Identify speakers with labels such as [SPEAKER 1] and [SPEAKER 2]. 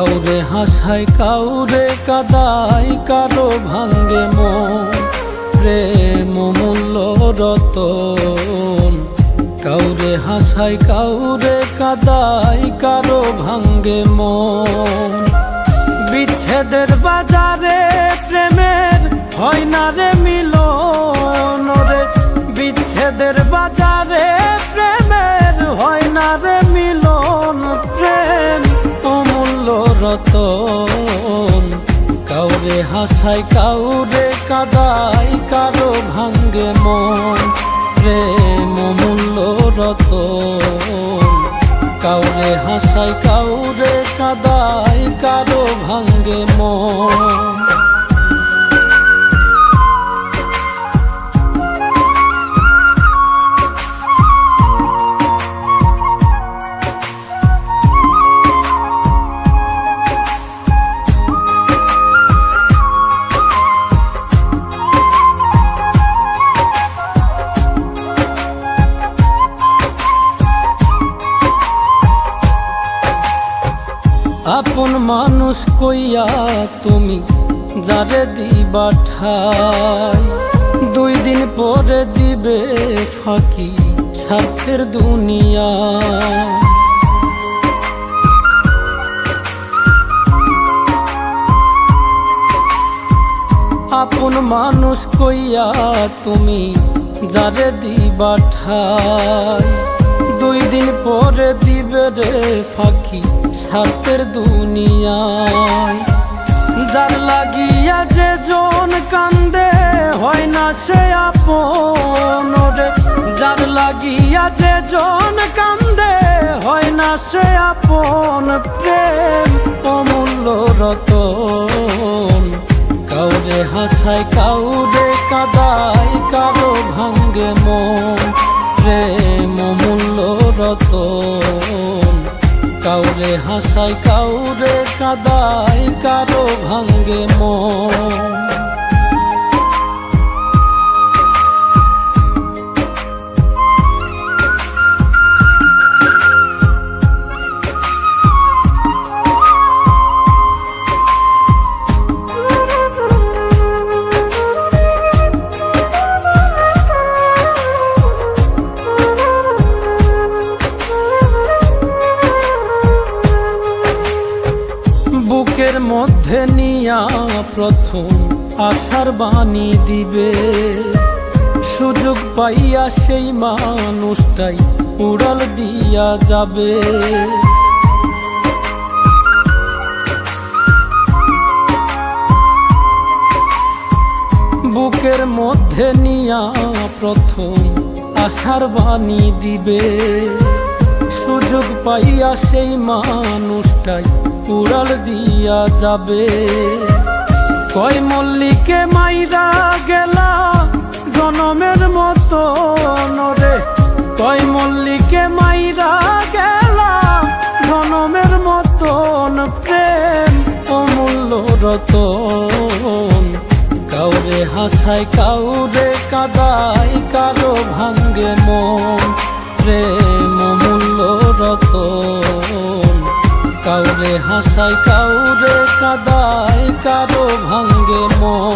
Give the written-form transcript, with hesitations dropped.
[SPEAKER 1] কাউরে হাসায় কাউরে কাদায়, কারো ভাঙ্গে মন, প্রেম মূল্য রতন। কাউরে হাসায় কাউরে কাদায়, কারো ভাঙ্গে মন। বিচ্ছেদের বাজারে প্রেমের হয় না রে মিলন রে, বিচ্ছেদের বাজারে প্রেমের হয় না রে মিলন। প্রেম অমূল্য রতন, কাউরে হাসায় কাউরে কাদায়, কারো ভাঙ্গে মন, প্রেম অমূল্য রতন। কাউরে হাসায় কাউরে কাদায়, কারো ভাঙ্গে মন। আপন মানুষ কইয়া তুমি যারে দিবা ঠাই, 2 দিন পরে দিবে ফাঁকি স্বার্থের দুনিয়া। আপন মানুষ কইয়া তুমি যারে দিবা ঠাই, 2 দিন পরে দিবে রে ফাঁকি স্বার্থের দুনিয়ায়। যার লাগিয়া যে জন কান্দে হয় না সে আপন রে, যার লাগিয়া যে জন কান্দে হয় না সে আপন। প্রেম অমূল্য রতন, কাউরে হাসায় কাউরে কাদায়, কারো ভাঙ্গে মন, প্রেম অমূল্য রতন। কাউরে হাসায় কাউরে কাদায়, কারো ভাঙ্গে মন। বুকের মধ্যে নিয়া প্রথম আশার বাণী দিবে, সুযোগ পাইয়া সেই মানুষটাই উড়াল দিয়া যাবে। বুকের মধ্যে নিয়া প্রথম আশার বাণী দিবে, সুযোগ পাইয়া সেই মানুষটাই উড়াল দিয়া যাবে। কয় মল্লিকে মাইরা গেলা জনমের মতো রে, কয় মল্লিকে মাইরা গেলা জনমের মতন। প্রেম অমূল্য রতন, কাউরে হাসায় কাউরে কাদায়, কারো ভাঙ্গে মন, প্রেম অমূল্য রতন। কাউরে হাসায় কাউরে কাদায়, কারো ভাঙ্গে মন।